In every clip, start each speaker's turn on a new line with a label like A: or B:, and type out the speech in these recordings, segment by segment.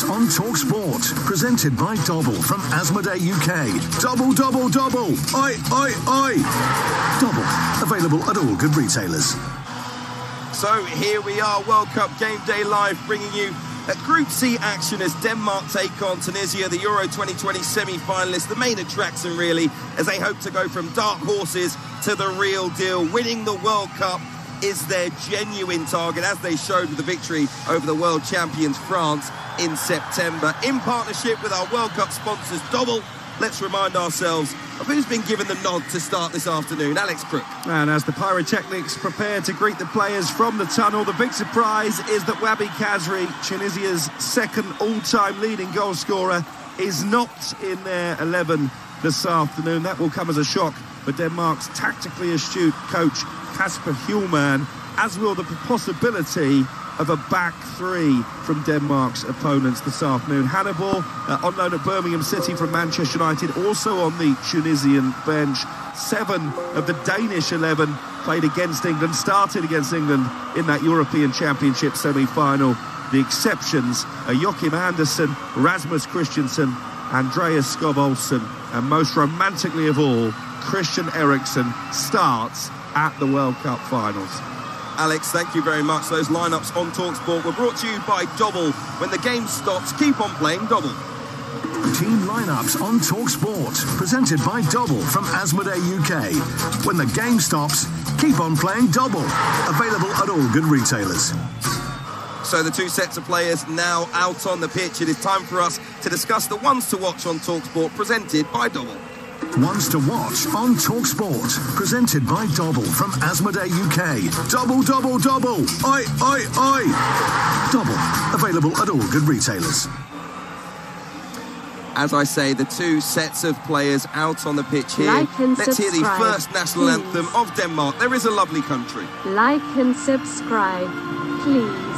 A: lineups on Talk Sport, presented by Dobble from Asmodee UK. Double, double, double. Oi, oi, oi. Dobble, available at all good retailers.
B: So here we are, World Cup Game Day Live, bringing you Group C action as Denmark take on Tunisia, the Euro 2020 semi-finalists. The main attraction, really, as they hope to go from dark horses to the real deal. Winning the World Cup is their genuine target, as they showed with the victory over the world champions France in September. In partnership with our World Cup sponsors, Dobble, let's remind ourselves of who's been given the nod to start this afternoon. Alex Crook.
C: And as the pyrotechnics prepare to greet the players from the tunnel, the big surprise is that Wabi Kazri, Tunisia's second all-time leading goal scorer, is not in their 11 this afternoon. That will come as a shock for Denmark's tactically astute coach Kasper Hjulmand, as will the possibility of a back three from Denmark's opponents this afternoon. Hannibal, on loan at Birmingham City from Manchester United, also on the Tunisian bench. 7 of the Danish 11 played against England, started against England in that European Championship semi-final. The exceptions are Joachim Andersen, Rasmus Christensen, Andreas Skov Olsen, and most romantically of all, Christian Eriksen starts at the World Cup finals.
B: Alex, thank you very much. Those lineups on TalkSport were brought to you by Dobble. When the game stops, keep on playing Dobble.
A: Team lineups on TalkSport, presented by Dobble from Asmodee UK. When the game stops, keep on playing Dobble. Available at all good retailers.
B: So the two sets of players now out on the pitch. It is time for us to discuss the ones to watch on TalkSport, presented by Dobble.
A: Ones to watch on Talk Sport, presented by Dobble from Asmodee UK. Double, double, double. Oi, oi, oi. Dobble, available at all good retailers.
B: As I say, the two sets of players out on the pitch here. Let's hear the first national anthem of Denmark. There is a lovely country.
D: Like and subscribe, please.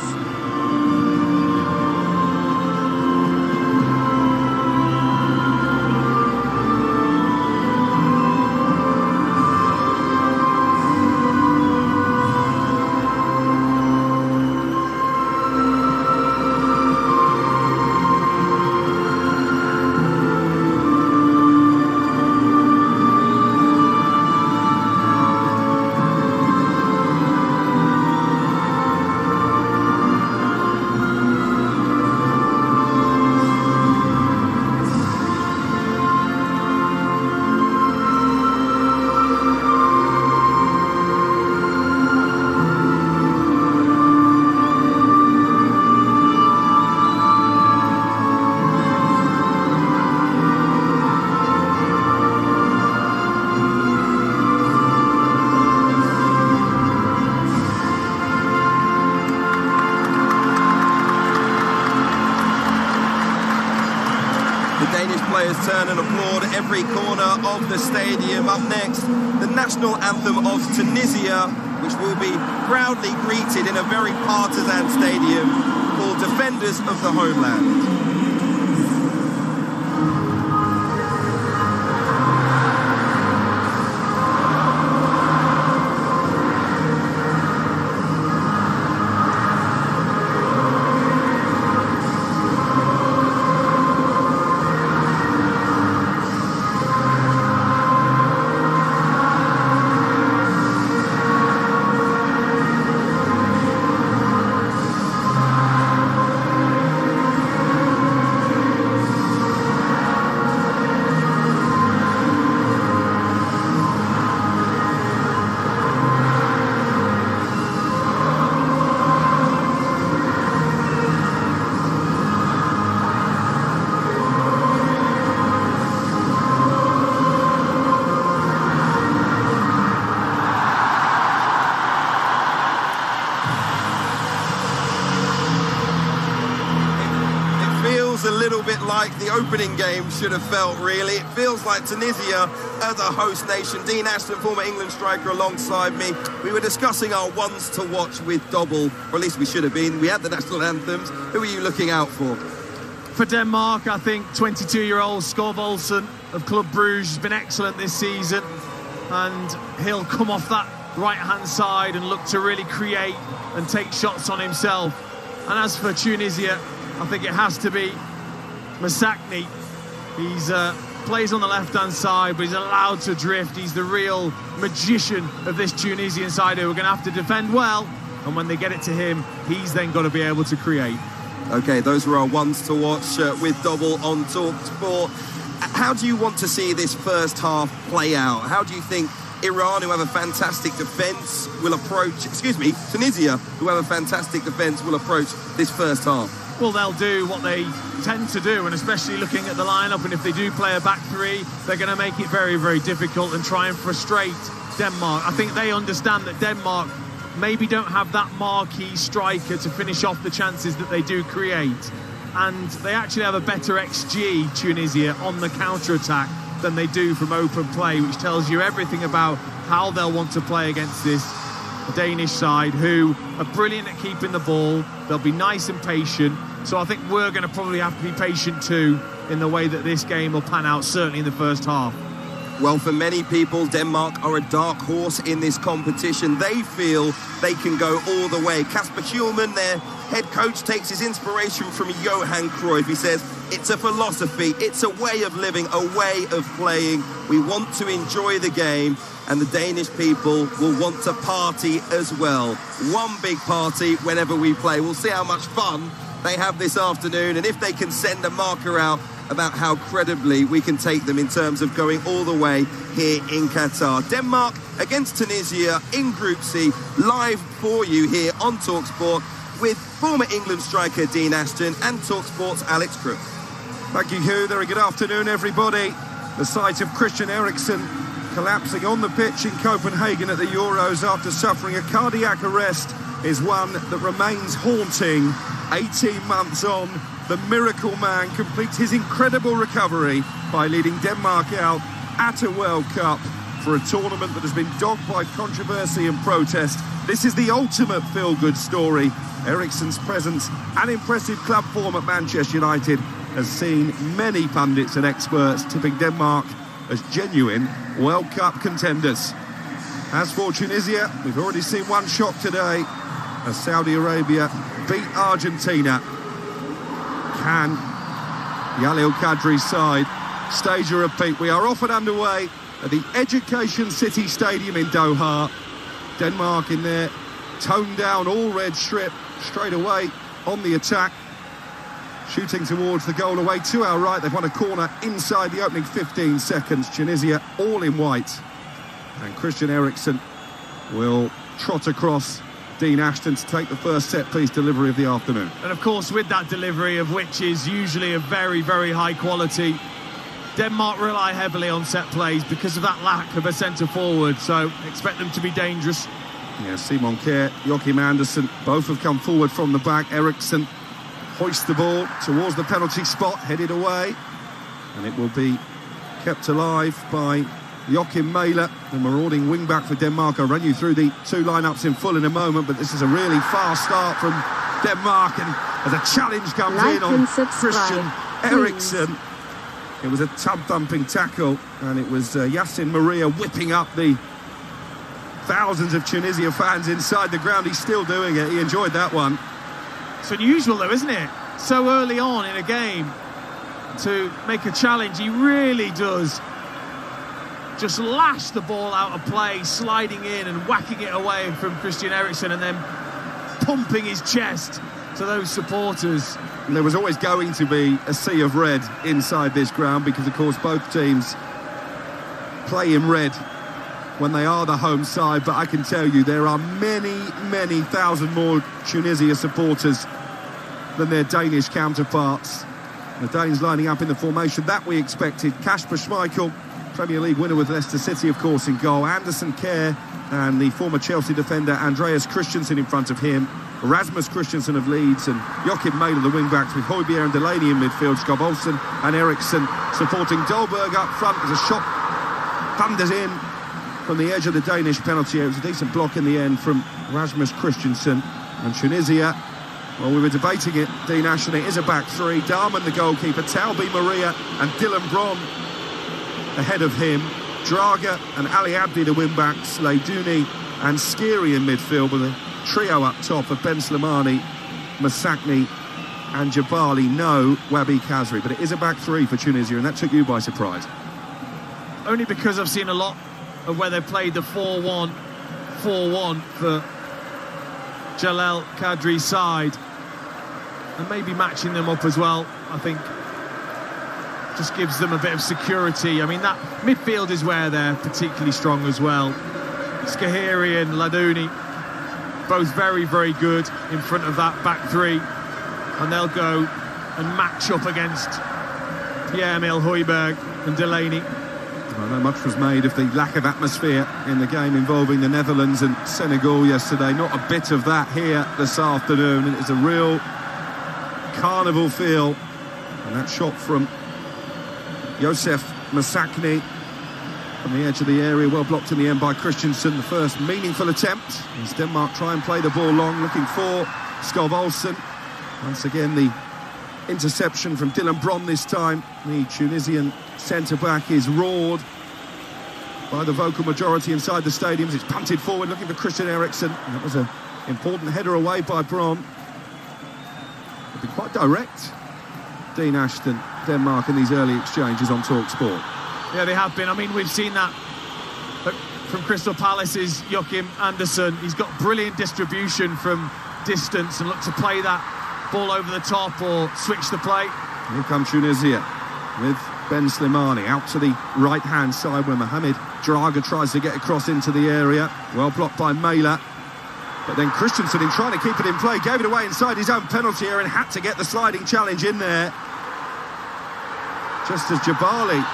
B: Turn and applaud every corner of the stadium. Up next, the national anthem of Tunisia, which will be proudly greeted in a very partisan stadium called Defenders of the Homeland. A little bit like the opening game should have felt, really. It feels like Tunisia are the host nation. Dean Ashton, former England striker, alongside me. We were discussing our ones to watch with Dobble, or at least we should have been. We had the national anthems. Who are you looking out for?
E: For Denmark, I think 22-year-old Skov Olsen of Club Brugge has been excellent this season, and he'll come off that right-hand side and look to really create and take shots on himself. And as for Tunisia, I think it has to be Masakni. He's plays on the left-hand side, but he's allowed to drift. He's the real magician of this Tunisian side who are going to have to defend well. And when they get it to him, he's then got to be able to create.
B: Okay, those were our ones to watch with Double on TalkSport. How do you want to see this first half play out? How do you think Iran, who have a fantastic defence, will approach... Tunisia, who have a fantastic defence, will approach this first half?
E: Well, they'll do what they tend to do, and especially looking at the lineup, and if they do play a back three, they're going to make it very, very difficult and try and frustrate Denmark. I think they understand that Denmark maybe don't have that marquee striker to finish off the chances that they do create, and they actually have a better XG, Tunisia, on the counter-attack than they do from open play, which tells you everything about how they'll want to play against this Danish side, who are brilliant at keeping the ball. They'll be nice and patient, so I think we're going to probably have to be patient too in the way that this game will pan out, certainly in the first half.
B: Well, for many people, Denmark are a dark horse in this competition. They feel they can go all the way. Kasper Hjulmand, their head coach, takes his inspiration from Johan Cruyff. He says, it's a philosophy, it's a way of living, a way of playing. We want to enjoy the game, and the Danish people will want to party as well. One big party whenever we play. We'll see how much fun they have this afternoon, and if they can send a marker out about how credibly we can take them in terms of going all the way here in Qatar. Denmark against Tunisia in Group C, live for you here on TalkSport with former England striker Dean Ashton and TalkSport's Alex Crook.
C: Thank you, Hugh. Very good afternoon, everybody. The sight of Christian Eriksen collapsing on the pitch in Copenhagen at the Euros after suffering a cardiac arrest is one that remains haunting. 18 months on, the miracle man completes his incredible recovery by leading Denmark out at a World Cup for a tournament that has been dogged by controversy and protest. This is the ultimate feel-good story. Eriksen's presence and impressive club form at Manchester United has seen many pundits and experts tipping Denmark as genuine World Cup contenders. As for Tunisia, we've already seen one shock today as Saudi Arabia beat Argentina. Can Yalil Kadri's side stage a repeat? We are off and underway at the Education City Stadium in Doha. Denmark in their toned-down all-red strip straight away on the attack, shooting towards the goal away to our right. They've won a corner inside the opening 15 seconds. Tunisia all in white, and Christian Eriksen will trot across Dean Ashton to take the first set-piece delivery of the afternoon.
E: And of course, with that delivery, of which is usually of very, very high quality, Denmark rely heavily on set plays because of that lack of a centre-forward, so expect them to be dangerous.
C: Yeah, Simon Kjær, Joachim Andersen, both have come forward from the back. Eriksen hoists the ball towards the penalty spot, headed away, and it will be kept alive by Joachim Mæhle, the marauding wing-back for Denmark. I'll run you through the two lineups in full in a moment, but this is a really fast start from Denmark, and as a challenge comes in on Christian Eriksen. It was a tub-thumping tackle, and it was Yassin Maria whipping up the thousands of Tunisia fans inside the ground. He's still doing it. He enjoyed that one.
E: It's unusual, though, isn't it? So early on in a game to make a challenge. He really does just lash the ball out of play, sliding in and whacking it away from Christian Eriksen, and then pumping his chest to those supporters.
C: And there was always going to be a sea of red inside this ground because, of course, both teams play in red when they are the home side, but I can tell you there are many, many thousand more Tunisia supporters than their Danish counterparts. The Danes lining up in the formation that we expected. Kasper Schmeichel, Premier League winner with Leicester City, of course, in goal. Andersen, Kjær, and the former Chelsea defender Andreas Christensen in front of him. Rasmus Christensen of Leeds, and Joachim Mæhle, the wing-backs, with Højbjerg and Delaney in midfield. Skov Olsen and Eriksen supporting Dolberg up front as a shot thunders in from the edge of the Danish penalty. It was a decent block in the end from Rasmus Christensen. And Tunisia, well, we were debating it, Dean Ashton, it is a back three. Darman, the goalkeeper, Talbi Maria and Dylan Bron ahead of him. Draga and Ali Abdi, the wing-backs, Leidouni and Skiri in midfield, with a trio up top of Ben Slimani, Masakni and Jabali, no Wabi Kazri. But it is a back three for Tunisia, and that took you by surprise.
E: Only because I've seen a lot of where they've played the 4-1 for Jalal Kadri's side, and maybe matching them up as well, I think, just gives them a bit of security. I mean, that midfield is where they're particularly strong as well. Skahiri and Ladouni, both very, very good in front of that back three, and they'll go and match up against Pierre-Emile Højbjerg and Delaney.
C: I know much was made of the lack of atmosphere in the game involving the Netherlands and Senegal yesterday. Not a bit of that here this afternoon, and it's a real carnival feel. And that shot from Josef Masakni from the edge of the area, well blocked in the end by Christensen. The first meaningful attempt as Denmark try and play the ball long, looking for Skov Olsen. Once again, the interception from Dylan Brom this time. The Tunisian centre-back is roared by the vocal majority inside the stadiums. It's punted forward, looking for Christian Eriksen. And that was an important header away by Brom. They've been quite direct, Dean Ashton, Denmark, in these early exchanges on TalkSport.
E: Yeah, they have been. I mean, we've seen that from Crystal Palace's Joachim Andersen. He's got brilliant distribution from distance and look to play that ball over the top or switch the play.
C: Here come Tunisia with Ben Slimani out to the right-hand side where Mohamed Draga tries to get across into the area. Well blocked by Mela. But then Christensen, in trying to keep it in play, gave it away inside his own penalty area and had to get the sliding challenge in there. Just as Jabali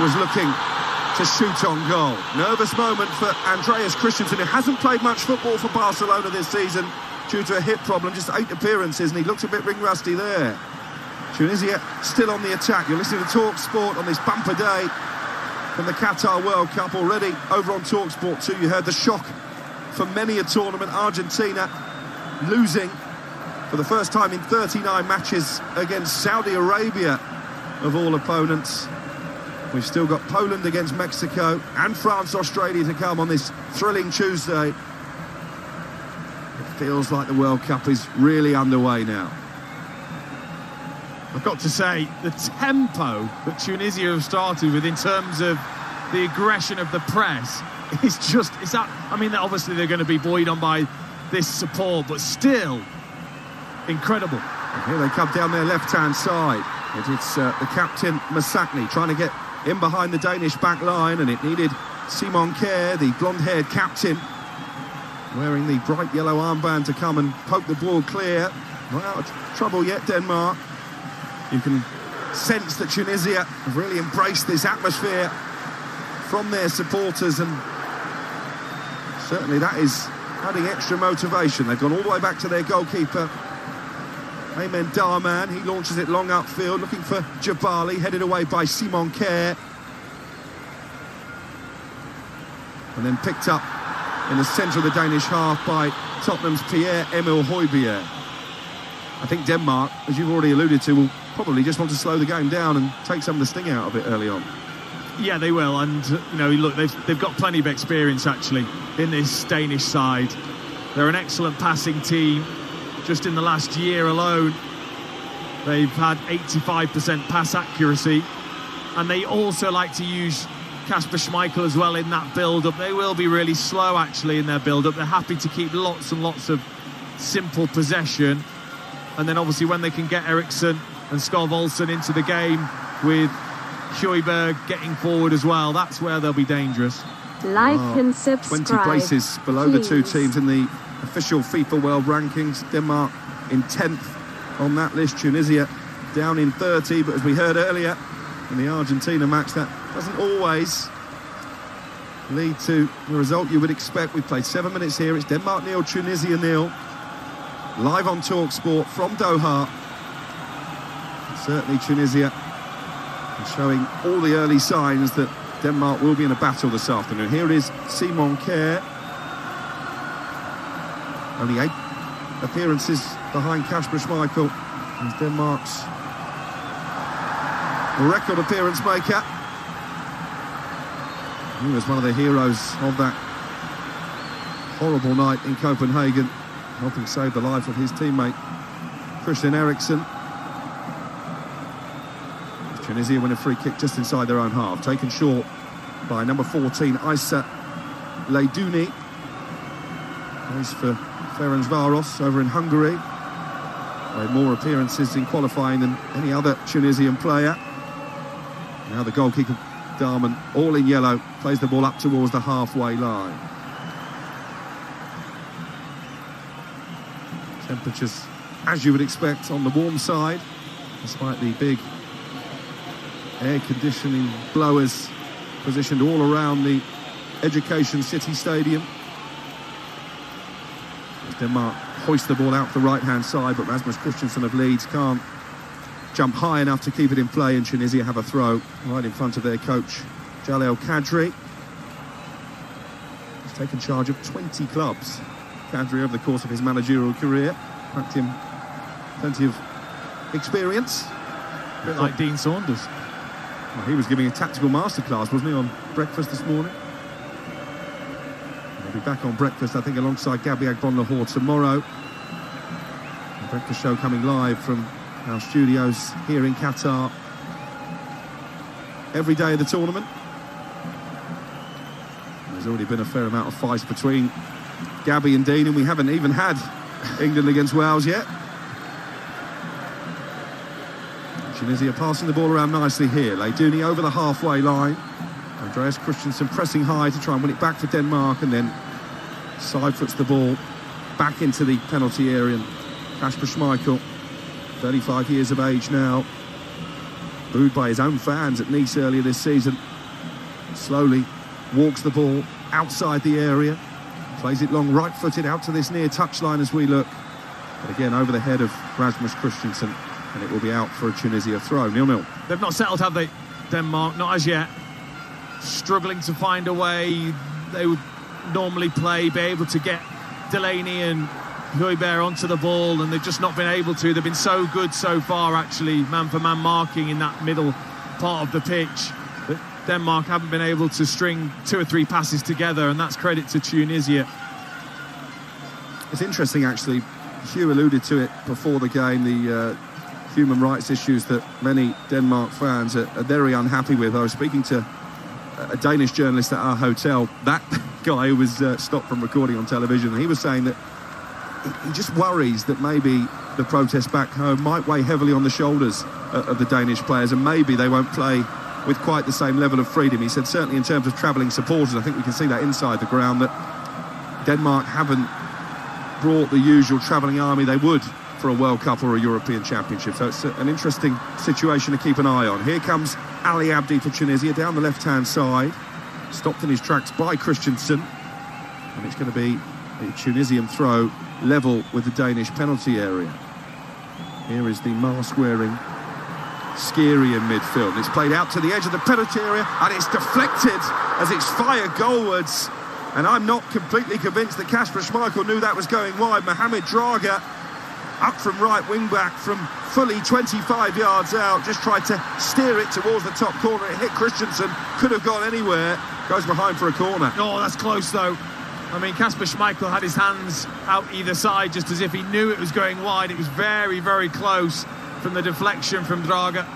C: was looking to shoot on goal. Nervous moment for Andreas Christensen, who hasn't played much football for Barcelona this season due to a hip problem, just 8 appearances, and he looks a bit ring-rusty there. Tunisia still on the attack. You're listening to TalkSport on this bumper day from the Qatar World Cup. Already over on TalkSport 2, you heard the shock for many a tournament. Argentina losing for the first time in 39 matches against Saudi Arabia, of all opponents. We've still got Poland against Mexico and France, Australia to come on this thrilling Tuesday. It feels like the World Cup is really underway now.
E: I've got to say, the tempo that Tunisia have started with in terms of the aggression of the press is just, I mean, obviously they're going to be buoyed on by this support, but still incredible.
C: And here they come down their left-hand side. It's the captain, Masakni, trying to get in behind the Danish back line, and it needed Simon Kjær, the blonde-haired captain, wearing the bright yellow armband, to come and poke the ball clear. Not out of trouble yet, Denmark. You can sense that Tunisia have really embraced this atmosphere from their supporters, and certainly that is adding extra motivation. They've gone all the way back to their goalkeeper, Aymen Darman. He launches it long upfield, looking for Jabali, headed away by Simon Kjær. And then picked up in the centre of the Danish half by Tottenham's Pierre-Emile Højbjerg. I think Denmark, as you've already alluded to, will probably just want to slow the game down and take some of the sting out of it early on.
E: Yeah, they will, and you know, look, they've got plenty of experience actually in this Danish side. They're an excellent passing team. Just in the last year alone, they've had 85% pass accuracy, and they also like to use Kasper Schmeichel as well in that build-up. They will be really slow actually in their build-up. They're happy to keep lots and lots of simple possession, and then obviously when they can get Eriksen and Skov Olsen into the game with Højbjerg getting forward as well, that's where they'll be dangerous.
D: Like and subscribe.
C: 20 places below
D: please.
C: the two teams in the official FIFA World Rankings. Denmark in 10th on that list, Tunisia down in 30, but as we heard earlier in the Argentina match, that doesn't always lead to the result you would expect. We've played 7 minutes here. It's Denmark 0, Tunisia 0. Live on TalkSport from Doha. Certainly Tunisia showing all the early signs that Denmark will be in a battle this afternoon. Here is Simon Kjær. Only 8 appearances behind Kasper Schmeichel. He's Denmark's record appearance maker. He was one of the heroes of that horrible night in Copenhagen, helping save the life of his teammate Christian Eriksen. Tunisia win a free kick just inside their own half, taken short by number 14, Issa Leidouni. Plays for Ferencváros over in Hungary. Made more appearances in qualifying than any other Tunisian player. Now the goalkeeper, Darman, all in yellow, plays the ball up towards the halfway line. Temperatures, as you would expect, on the warm side, despite the big air conditioning blowers positioned all around the Education City Stadium. Denmark hoist the ball out the right-hand side, but Rasmus Christensen of Leeds can't jump high enough to keep it in play, and Tunisia have a throw right in front of their coach, Jalel Kadri. He's taken charge of 20 clubs, Kadri, over the course of his managerial career. Backed him plenty of experience.
E: A bit like Dean Saunders.
C: Well, he was giving a tactical masterclass, wasn't he, on breakfast this morning? He'll be back on breakfast, I think, alongside Gabi Agbonlahor tomorrow. The breakfast show coming live from our studios here in Qatar every day of the tournament. There's already been a fair amount of fights between Gabi and Dean, and we haven't even had England against Wales yet. Tunisia passing the ball around nicely here. Leidouni over the halfway line. Andreas Christensen pressing high to try and win it back for Denmark, and then side foots the ball back into the penalty area. Kasper Schmeichel, 35 years of age now, booed by his own fans at Nice earlier this season, slowly walks the ball outside the area, plays it long right-footed out to this near touchline as we look. But again, over the head of Rasmus Christensen, and it will be out for a Tunisia throw. 0-0.
E: They've not settled, have they, Denmark? Not as yet. Struggling to find a way. They would normally play, be able to get Delaney and Højbjerg onto the ball, and they've just not been able to. They've been so good so far, actually, man-for-man marking in that middle part of the pitch. But Denmark haven't been able to string 2 or 3 passes together, and that's credit to Tunisia.
C: It's interesting, actually. Hugh alluded to it before the game, the human rights issues that many Denmark fans are very unhappy with. I was speaking to a Danish journalist at our hotel, that guy who was stopped from recording on television, and he was saying that he just worries that maybe the protests back home might weigh heavily on the shoulders of the Danish players, and maybe they won't play with quite the same level of freedom. He said certainly in terms of travelling supporters, I think we can see that inside the ground, that Denmark haven't brought the usual travelling army they would for a World Cup or a European Championship. So it's an interesting situation to keep an eye on. Here comes Ali Abdi for Tunisia down the left-hand side, stopped in his tracks by Christensen, and it's going to be a Tunisian throw level with the Danish penalty area. Here is the mask-wearing Skiri in midfield. It's played out to the edge of the penalty area, and it's deflected as it's fired goalwards. And I'm not completely convinced that Kasper Schmeichel knew that was going wide. Mohamed Draga, up from right wing-back from fully 25 yards out, just tried to steer it towards the top corner. It hit Christensen, could have gone anywhere, goes behind for a corner.
E: Oh, that's close, though. I mean, Kasper Schmeichel had his hands out either side, just as if he knew it was going wide. It was very, very close from the deflection from Draga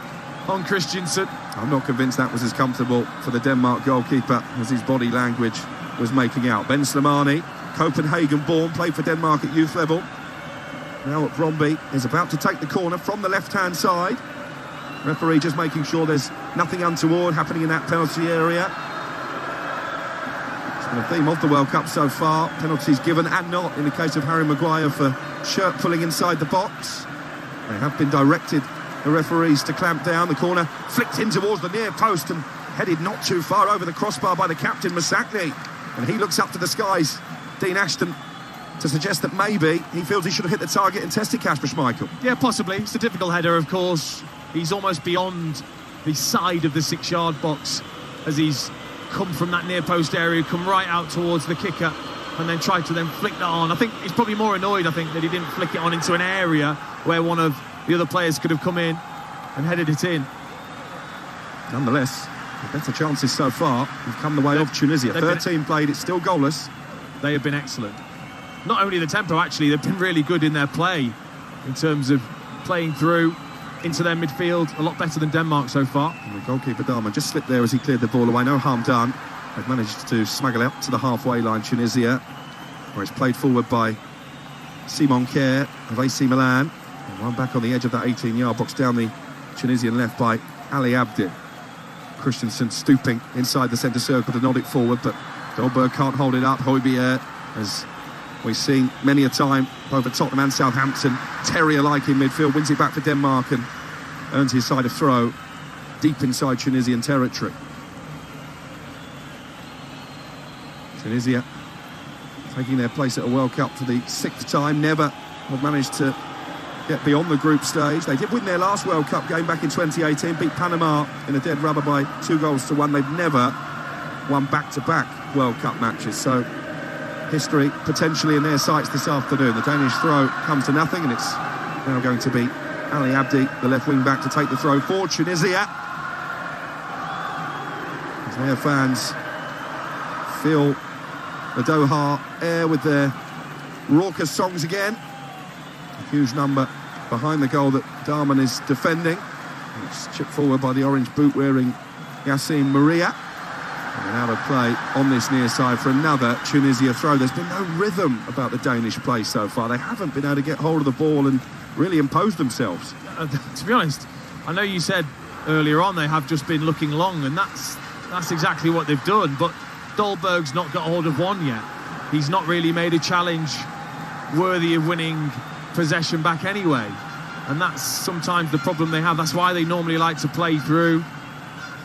E: on Christensen.
C: I'm not convinced that was as comfortable for the Denmark goalkeeper as his body language was making out. Ben Slimani, Copenhagen-born, played for Denmark at youth level. Now at Brøndby, is about to take the corner from the left-hand side. Referee just making sure there's nothing untoward happening in that penalty area. It's been a theme of the World Cup so far. Penalties given and not in the case of Harry Maguire for shirt pulling inside the box. They have been directed, the referees, to clamp down. The corner flicked in towards the near post and headed not too far over the crossbar by the captain, Masakni. And he looks up to the skies, Dean Ashton, to suggest that maybe he feels he should have hit the target and tested Kasper Schmeichel.
E: Yeah, possibly. It's a difficult header, of course. He's almost beyond the side of the 6-yard box as he's come from that near post area, come right out towards the kicker, and then tried to then flick that on. I think he's probably more annoyed, I think, that he didn't flick it on into an area where one of the other players could have come in and headed it in.
C: Nonetheless, the better chances so far have come the way of Tunisia. 13 played, it's still goalless.
E: They have been excellent. Not only the tempo, actually, they've been really good in their play in terms of playing through into their midfield a lot better than Denmark so far.
C: And the goalkeeper Darman just slipped there as he cleared the ball away. No harm done. They've managed to smuggle out to the halfway line, Tunisia, where it's played forward by Simon Kjær of AC Milan. And one back on the edge of that 18-yard box down the Tunisian left by Ali Abdi. Christensen stooping inside the centre circle to nod it forward, but Dolberg can't hold it up. Højbjerg, as we've seen many a time, both at Tottenham and Southampton, terrier-like in midfield, wins it back for Denmark and earns his side a throw deep inside Tunisian territory. Tunisia taking their place at a World Cup for the 6th time, never have managed to get beyond the group stage. They did win their last World Cup game back in 2018, beat Panama in a dead rubber by 2-1. They've never won back-to-back World Cup matches, so history potentially in their sights this afternoon. The Danish throw comes to nothing, and it's now going to be Ali Abdi, the left wing back, to take the throw for Tunisia. As their fans fill the Doha air with their raucous songs again. A huge number behind the goal that Darman is defending. It's chipped forward by the orange boot-wearing Yassine Maria. And out of play on this near side for another Tunisia throw. There's been no rhythm about the Danish play so far. They haven't been able to get hold of the ball and really impose themselves.
E: To be honest, I know you said earlier on they have just been looking long, and that's exactly what they've done, but Dolberg's not got hold of one yet. He's not really made a challenge worthy of winning possession back anyway, and that's sometimes the problem they have. That's why they normally like to play through,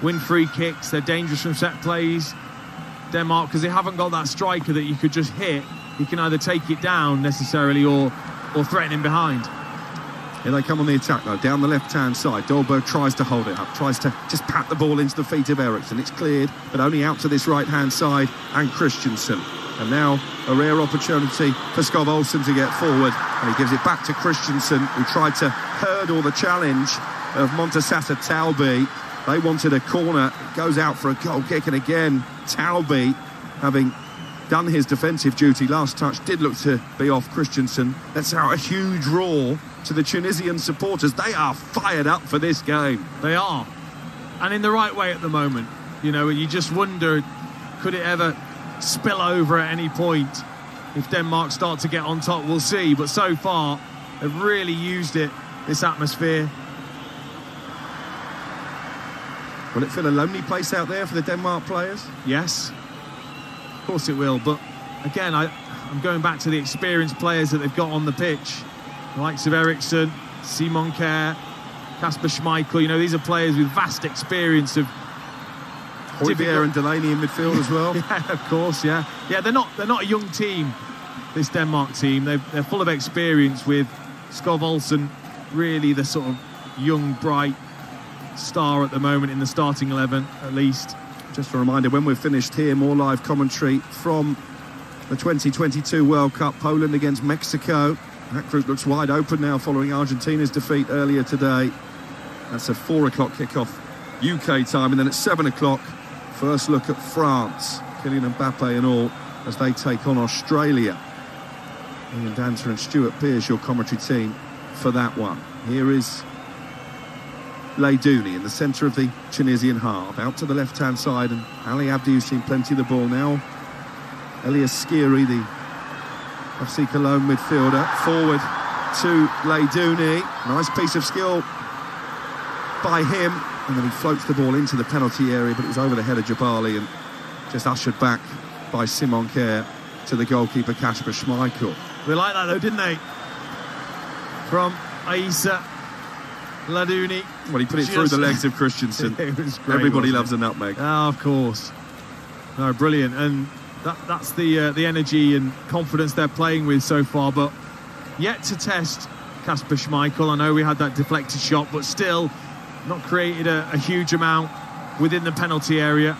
E: win free kicks. They're dangerous from set plays, Denmark, because they haven't got that striker that you could just hit. You can either take it down necessarily or threaten him behind.
C: Here they come on the attack though, down the left-hand side. Dolberg tries to hold it up, tries to just pat the ball into the feet of Eriksson. It's cleared, but only out to this right-hand side and Christensen. And now a rare opportunity for Skov Olsen to get forward, and he gives it back to Christensen, who tried to hurdle the challenge of Montesata Talbi. They wanted a corner. It goes out for a goal kick, and again Talbi, having done his defensive duty last touch, did look to be off Christensen. That's out a huge roar to the Tunisian supporters. They are fired up for this game.
E: They are, and in the right way at the moment. You know, you just wonder, could it ever spill over at any point if Denmark start to get on top? We'll see, but so far they've really used it, this atmosphere.
C: Will it feel a lonely place out there for the Denmark players?
E: Yes, of course it will, but again, I'm going back to the experienced players that they've got on the pitch. The likes of Eriksson, Simon Kjær, Kasper Schmeichel. You know, these are players with vast experience of
C: Højbjerg and Delaney in midfield as well.
E: Yeah, of course, yeah. Yeah, they're not a young team, this Denmark team. They're full of experience, with Skov Olsen really the sort of young, bright star at the moment in the starting 11, at least.
C: Just a reminder, when we're finished here, more live commentary from the 2022 World Cup. Poland against Mexico. That group looks wide open now following Argentina's defeat earlier today. That's a 4 o'clock kickoff UK time, and then at 7 o'clock, first look at France, Kylian Mbappe and all, as they take on Australia. Ian Dancer and Stuart Pearce, your commentary team for that one. Here is Leidouni in the centre of the Tunisian half, out to the left-hand side, and Ali Abdi, who's seen plenty of the ball now. Elias Skiri, the FC Cologne midfielder, forward to Leidouni. Nice piece of skill by him, and then he floats the ball into the penalty area, but it was over the head of Jabali and just ushered back by Simon Kjær to the goalkeeper Kasper Schmeichel.
E: They like that though, didn't they? From Aissa Leidouni.
C: Well, he put it through the legs of Christensen.
E: It was great.
C: Everybody loves a nutmeg.
E: Oh, of course. No, brilliant. And that's the energy and confidence they're playing with so far, but yet to test Kasper Schmeichel. I know we had that deflected shot, but still not created a huge amount within the penalty area.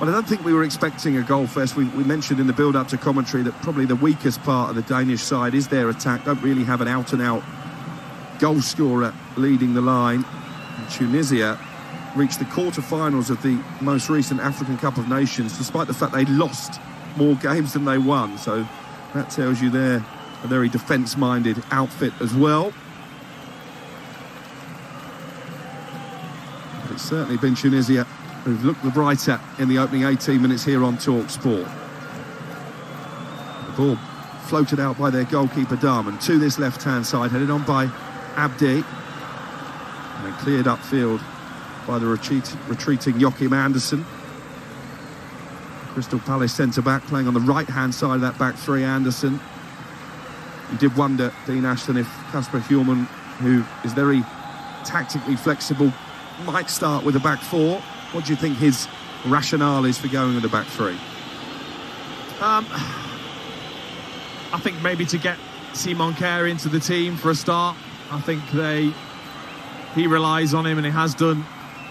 C: Well, I don't think we were expecting a goal first. We mentioned in the build-up to commentary that probably the weakest part of the Danish side is their attack. Don't really have an out-and-out goal scorer leading the line. And Tunisia reached the quarter-finals of the most recent African Cup of Nations, despite the fact they lost more games than they won. So that tells you they're a very defence-minded outfit as well. It's certainly been Tunisia who've looked the brighter in the opening 18 minutes here on TalkSport. The ball floated out by their goalkeeper Darman to this left-hand side, headed on by Abdi, and then cleared upfield by the retreating Joachim Andersen. Crystal Palace centre-back playing on the right-hand side of that back three, Andersen. You did wonder, Dean Ashton, if Kasper Hjulmand, who is very tactically flexible, might start with a back four. What do you think his rationale is for going with a back three?
E: I think maybe to get Simon Kjær into the team for a start. I think he relies on him, and he has done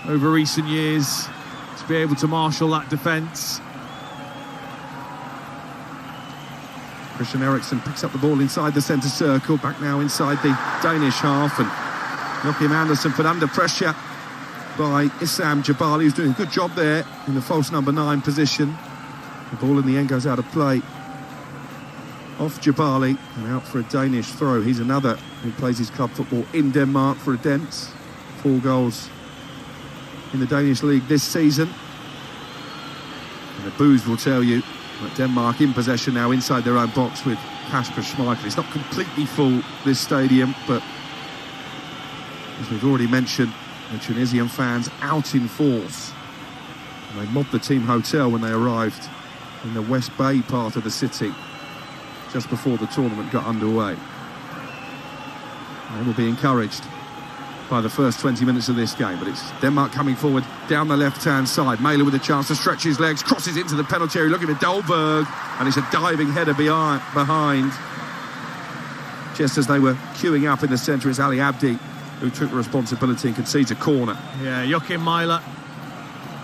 E: over recent years, to be able to marshal that defence.
C: Christian Eriksen picks up the ball inside the centre circle, back now inside the Danish half, and Joachim Andersen put under pressure by Issam Jabali, who's doing a good job there in the false number 9 position. The ball in the end goes out of play off Jabali and out for a Danish throw. He's another who plays his club football in Denmark for Odense. 4 goals in the Danish league this season. And the boos will tell you that Denmark in possession now inside their own box with Kasper Schmeichel. It's not completely full, this stadium, but as we've already mentioned, the Tunisian fans out in force. And they mobbed the team hotel when they arrived in the West Bay part of the city just before the tournament got underway. They will be encouraged by the first 20 minutes of this game, but it's Denmark coming forward down the left-hand side. Mæhle with a chance to stretch his legs, crosses into the penalty area, looking at Dolberg, and it's a diving header behind. Just as they were queuing up in the centre, it's Ali Abdi who took the responsibility and concedes a corner.
E: Yeah, Joachim Mæhle,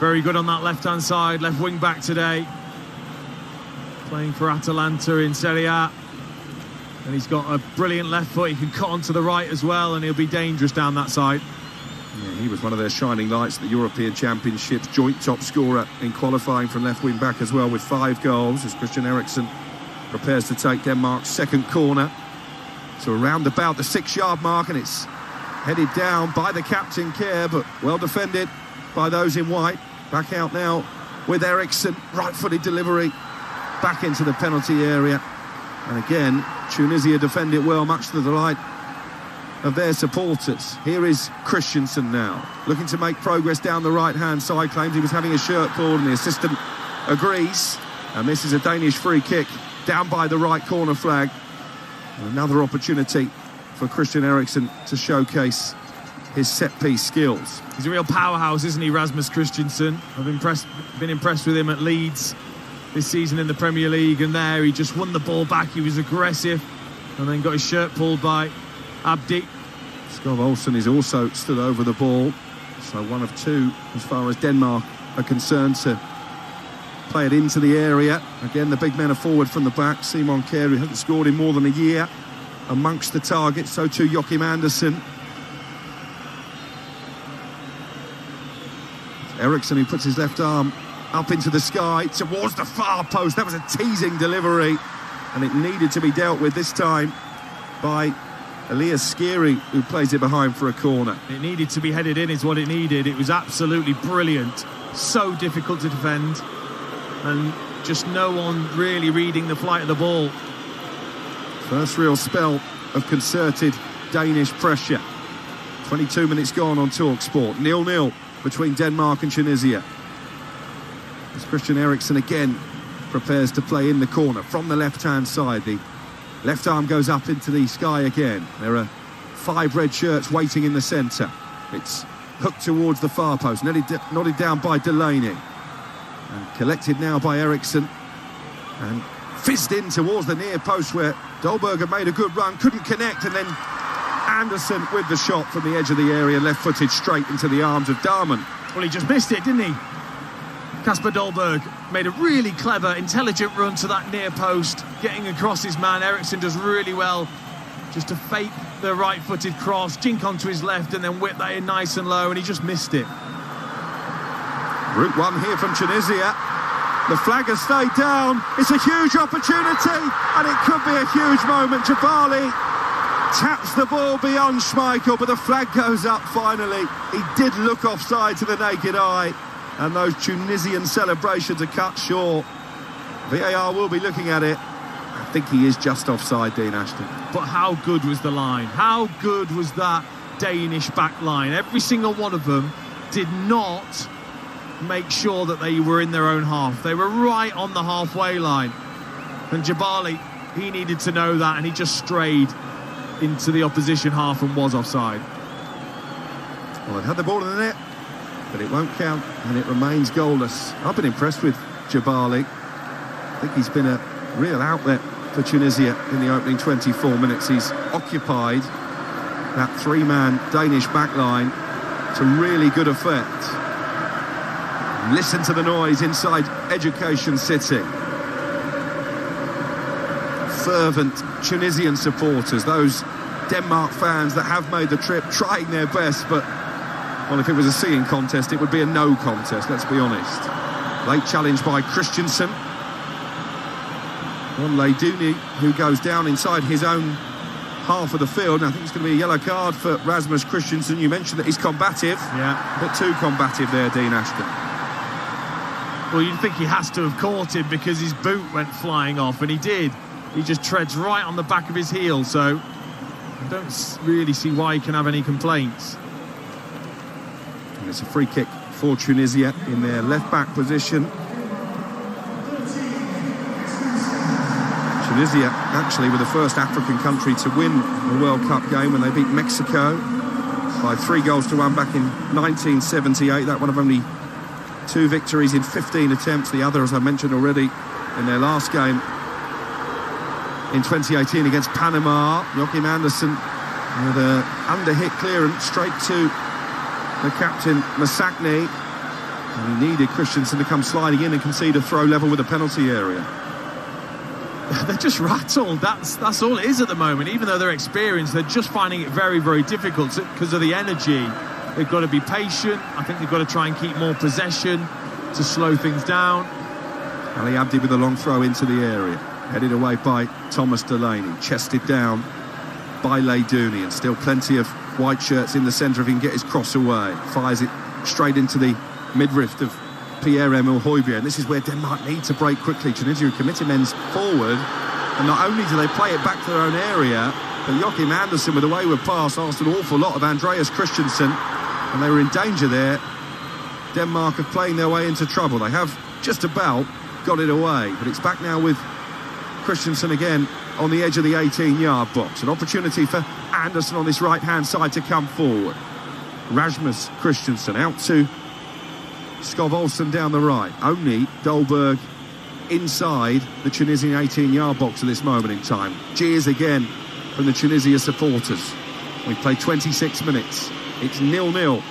E: very good on that left-hand side, left wing-back today. Playing for Atalanta in Serie A. And he's got a brilliant left foot. He can cut onto the right as well, and he'll be dangerous down that side.
C: Yeah, he was one of their shining lights at the European Championships, joint top scorer in qualifying from left wing back as well, with 5 goals, as Christian Eriksen prepares to take Denmark's second corner. So around about the 6-yard mark, and it's headed down by the captain, Kjær, but well defended by those in white. Back out now with Eriksen, right-footed delivery back into the penalty area. And again, Tunisia defend it well, much to the delight of their supporters. Here is Christensen now, looking to make progress down the right-hand side. Claims he was having a shirt pulled, and the assistant agrees. And this is a Danish free kick down by the right corner flag. And another opportunity for Christian Eriksen to showcase his set-piece skills.
E: He's a real powerhouse, isn't he, Rasmus Christensen? I've been impressed with him at Leeds this season in the Premier League, and there he just won the ball back. He was aggressive and then got his shirt pulled by Abdi.
C: Skov Olsen is also stood over the ball, so one of 2 as far as Denmark are concerned to play it into the area. Again, the big men are forward from the back. Simon Kjær, who hasn't scored in more than a year, amongst the targets, so too Joachim Andersen. Eriksen, who puts his left arm up into the sky towards the far post. That was a teasing delivery, and it needed to be dealt with this time by Elias Skiri, who plays it behind for a corner.
E: It needed to be headed in, is what it needed. It was absolutely brilliant. So difficult to defend, and just no one really reading the flight of the ball.
C: First real spell of concerted Danish pressure. 22 minutes gone on TalkSport. 0-0 between Denmark and Tunisia. As Christian Eriksen again prepares to play in the corner from the left-hand side. The left arm goes up into the sky again. There are 5 red shirts waiting in the centre. It's hooked towards the far post, nodded down by Delaney. And collected now by Eriksen. And fizzed in towards the near post where Dolberg had made a good run, couldn't connect, and then Andersen with the shot from the edge of the area, left-footed straight into the arms of Darman.
E: Well, he just missed it, didn't he? Kasper Dolberg made a really clever, intelligent run to that near post, getting across his man. Eriksen does really well just to fake the right-footed cross, jink onto his left, and then whip that in nice and low, and he just missed it.
C: Route 1 here from Tunisia. The flag has stayed down. It's a huge opportunity, and it could be a huge moment. Jabali taps the ball beyond Schmeichel, but the flag goes up finally. He did look offside to the naked eye, and those Tunisian celebrations are cut short. VAR will be looking at it. I think he is just offside, Dean Ashton.
E: But how good was the line? How good was that Danish back line? Every single one of them did not make sure that they were in their own half. They were right on the halfway line. And Jabali, he needed to know that, and he just strayed into the opposition half and was offside.
C: Well, they've had the ball in the net, but it won't count, and it remains goalless. I've been impressed with Jabali. I think he's been a real outlet for Tunisia in the opening 24 minutes. He's occupied that three-man Danish backline to really good effect. Listen to the noise inside Education City. Fervent Tunisian supporters, those Denmark fans that have made the trip, trying their best, but, well, if it was a seeing contest, it would be a no contest, let's be honest. Late challenge by Christensen. One Leidouni, who goes down inside his own half of the field. And I think it's going to be a yellow card for Rasmus Christensen. You mentioned that he's combative.
E: Yeah.
C: A bit too combative there, Dean Ashton.
E: Well, you'd think he has to have caught him because his boot went flying off, and he did. He just treads right on the back of his heel, so I don't really see why he can have any complaints.
C: And it's a free kick for Tunisia in their left-back position. Tunisia actually were the first African country to win a World Cup game when they beat Mexico by 3-1 back in 1978. That one of only 2 victories in 15 attempts. The other, as I mentioned already, in their last game in 2018 against Panama. Joachim Andersen with an under-hit clearance straight to the captain, Masakni. And he needed Christensen to come sliding in and concede a throw level with the penalty area.
E: They're just rattled. That's all it is at the moment. Even though they're experienced, they're just finding it very, very difficult because of the energy. They've got to be patient. I think they've got to try and keep more possession to slow things down.
C: Ali Abdi with a long throw into the area. Headed away by Thomas Delaney. Chested down by Leidouni. And still plenty of white shirts in the centre if he can get his cross away. Fires it straight into the midriff of Pierre-Emile Højbjerg. And this is where Denmark need to break quickly. Tunisia are committing men's forward. And not only do they play it back to their own area, but Joachim Andersen with a wayward pass asked an awful lot of Andreas Christensen. And they were in danger there. Denmark are playing their way into trouble. They have just about got it away. But it's back now with Christensen again on the edge of the 18-yard box. An opportunity for Andersen on this right-hand side to come forward. Rasmus Christensen out to Skov Olsen down the right. Only Dolberg inside the Tunisian 18-yard box at this moment in time. Cheers again from the Tunisia supporters. We've played 26 minutes. It's 0-0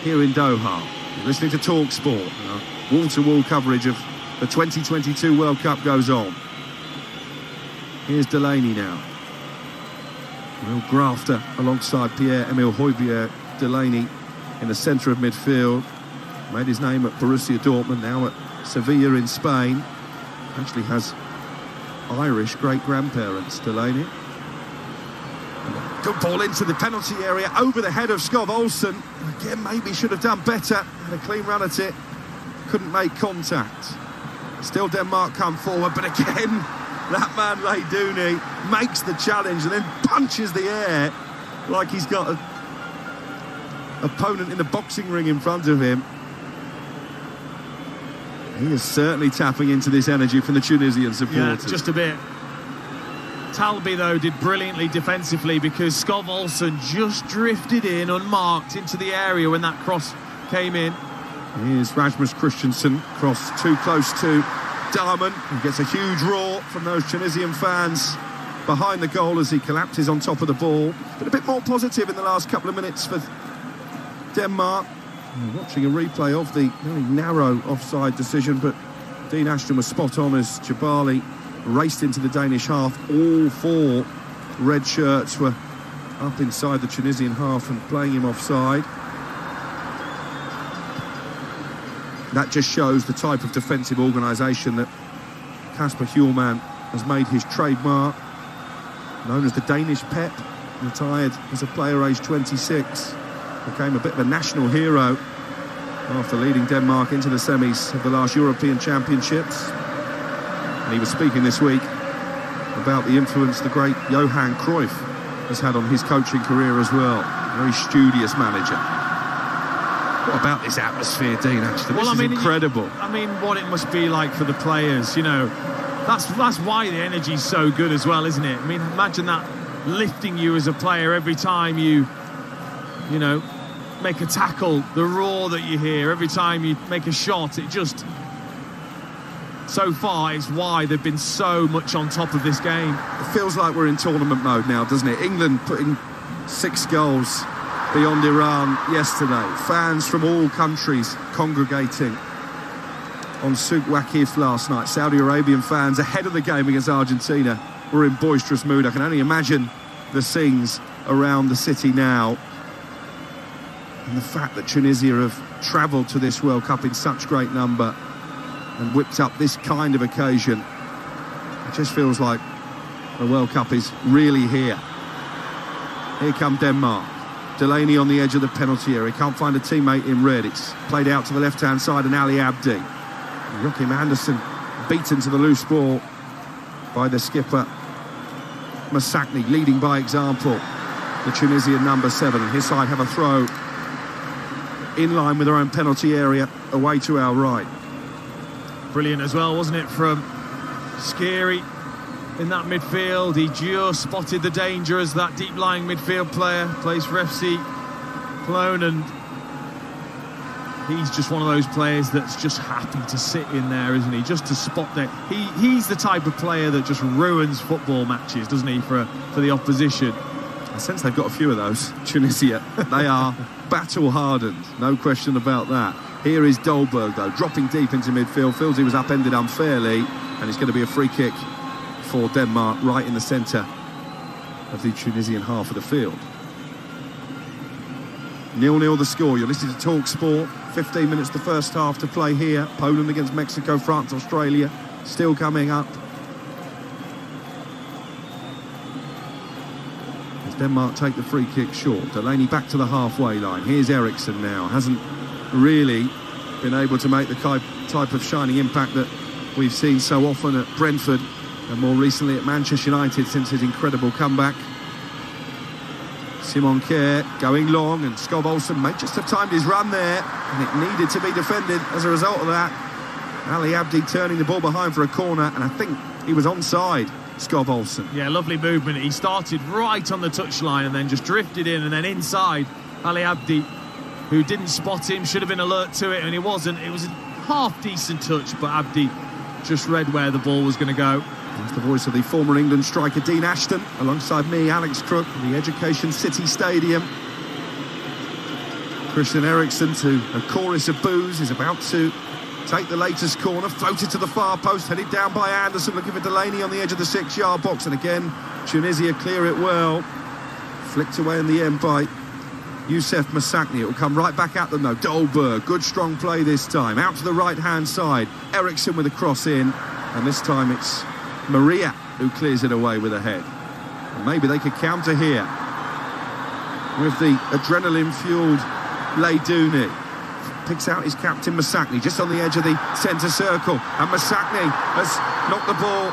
C: here in Doha. You're listening to TalkSport. Wall-to-wall coverage of the 2022 World Cup goes on. Here's Delaney now. Real grafter alongside Pierre-Emile Højbjerg. Delaney in the centre of midfield. Made his name at Borussia Dortmund, now at Sevilla in Spain. Actually has Irish great-grandparents, Delaney. Good ball into the penalty area, over the head of Skov Olsen. Again, maybe should have done better. Had a clean run at it. Couldn't make contact. Still Denmark come forward, but again, that man Leidouni makes the challenge and then punches the air like he's got an opponent in the boxing ring in front of him. He is certainly tapping into this energy from the Tunisian supporters.
E: Yeah, just a bit. Talbi, though, did brilliantly defensively because Skov Olsen just drifted in unmarked into the area when that cross came in.
C: Here's Rasmus Christensen, cross too close to Darman, and gets a huge roar from those Tunisian fans behind the goal as he collapses on top of the ball. But a bit more positive in the last couple of minutes for Denmark. We're watching a replay of the very narrow offside decision, but Dean Ashton was spot on as Jabali raced into the Danish half. All 4 red shirts were up inside the Tunisian half and playing him offside. That just shows the type of defensive organisation that Kasper Hjulmand has made his trademark, known as the Danish Pep. retired as a player aged 26, became a bit of a national hero after leading Denmark into the semis of the last European Championships. And he was speaking this week about the influence the great Johan Cruyff has had on his coaching career as well. Very studious manager. What about this atmosphere, Dean, actually? This is incredible.
E: I mean, what it must be like for the players, you know. That's why the energy's so good as well, isn't it? I mean, imagine that lifting you as a player every time you know, make a tackle, the roar that you hear every time you make a shot. It just, so far, it's why they've been so much on top of this game.
C: It feels like we're in tournament mode now, doesn't it? England putting 6 goals beyond Iran yesterday. Fans from all countries congregating on Souk Waqif last night. Saudi Arabian fans ahead of the game against Argentina were in boisterous mood. I can only imagine the scenes around the city now. And the fact that Tunisia have travelled to this World Cup in such great number and whipped up this kind of occasion, it just feels like the World Cup is really here. Here come Denmark. Delaney on the edge of the penalty area. Can't find a teammate in red. It's played out to the left-hand side, and Ali Abdi. Joachim Andersen beaten to the loose ball by the skipper Masakni, leading by example, the Tunisian number 7. And his side have a throw in line with their own penalty area away to our right.
E: Brilliant as well, wasn't it, from Skiri in that midfield? He just spotted the danger as that deep-lying midfield player, plays for FC Cologne, and he's just one of those players that's just happy to sit in there, isn't he? Just to spot there. He's the type of player that just ruins football matches, doesn't he, for the opposition?
C: I sense they've got a few of those, Tunisia. They are battle-hardened, no question about that. Here is Dolberg, though, dropping deep into midfield. Feels he was upended unfairly, and it's going to be a free kick for Denmark right in the centre of the Tunisian half of the field. 0-0 the score. You're listening to Talk Sport. 15 minutes the first half to play here. Poland against Mexico, France, Australia still coming up. As Denmark take the free kick short. Delaney back to the halfway line. Here's Eriksson now. Hasn't really been able to make the type of shining impact that we've seen so often at Brentford and more recently at Manchester United since his incredible comeback. Simon Kjær going long, and Skov Olsen may just have timed his run there, and it needed to be defended as a result of that. Ali Abdi turning the ball behind for a corner, and I think he was onside, Skov Olsen.
E: Yeah, lovely movement. He started right on the touchline and then just drifted in, and then inside Ali Abdi, who didn't spot him, should have been alert to it, and he wasn't. It was a half-decent touch, but Abdi just read where the ball was going to go.
C: That's the voice of the former England striker Dean Ashton, alongside me, Alex Crook, in the Education City Stadium. Christian Eriksen, to a chorus of boos, is about to take the latest corner, floated to the far post, headed down by Anderson, looking for Delaney on the edge of the 6-yard box, and again, Tunisia clear it well. Flicked away in the end by Youssef Masakni. It will come right back at them though. Dolberg, good strong play this time, out to the right-hand side. Eriksen with a cross in, and this time it's Maria who clears it away with a head. And maybe they could counter here with the adrenaline-fueled Leidouni. Picks out his captain Masakni just on the edge of the centre circle, and Masakni has knocked the ball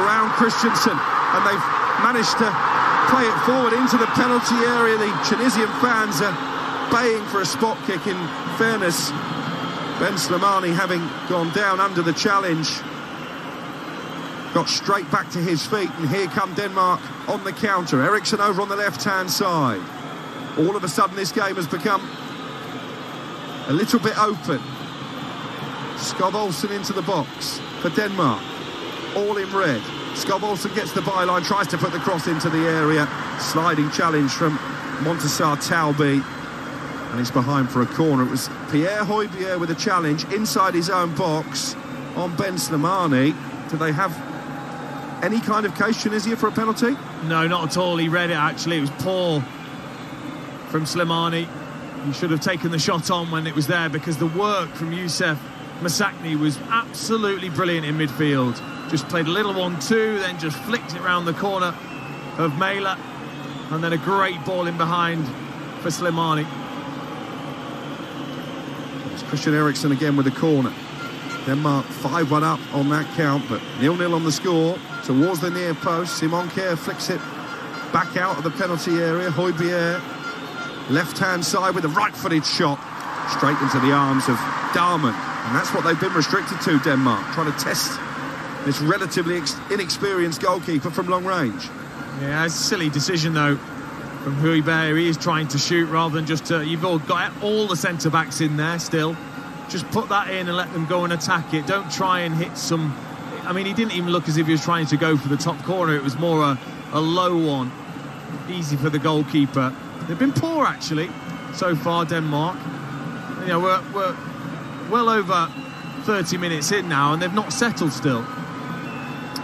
C: around Christensen, and they've managed to play it forward into the penalty area. The Tunisian fans are baying for a spot kick. In fairness, Ben Slimani, having gone down under the challenge, got straight back to his feet, and here come Denmark on the counter. Eriksen over on the left-hand side. All of a sudden this game has become a little bit open. Skov Olsen into the box for Denmark, all in red. Skov Olsen gets the byline, tries to put the cross into the area. Sliding challenge from Montassar Talbi, and it's behind for a corner. It was Pierre Højbjerg with a challenge inside his own box on Ben Slimani. Do they have any kind of case, Tunisia, for a penalty?
E: No, not at all. He read it, actually. It was poor from Slimani. He should have taken the shot on when it was there, because the work from Youssef Masakni was absolutely brilliant in midfield. Just played a little 1-2, then just flicked it round the corner of Mela, And then a great ball in behind for Slimani.
C: It's Christian Eriksen again with the corner. Denmark 5-1 up on that count, but 0-0 on the score. Towards the near post, Simon Kjær flicks it back out of the penalty area. Højbjerg, left-hand side with a right-footed shot, straight into the arms of Darman. And that's what they've been restricted to, Denmark, trying to test this relatively inexperienced goalkeeper from long range.
E: Yeah, it's a silly decision, though, from Højbjerg. He is trying to shoot rather than just you've all got all the centre-backs in there still. Just put that in and let them go and attack it. Don't try and hit some... I mean, he didn't even look as if he was trying to go for the top corner. It was more a low one. Easy for the goalkeeper. They've been poor, actually, so far, Denmark. You know, we're well over 30 minutes in now, and they've not settled still.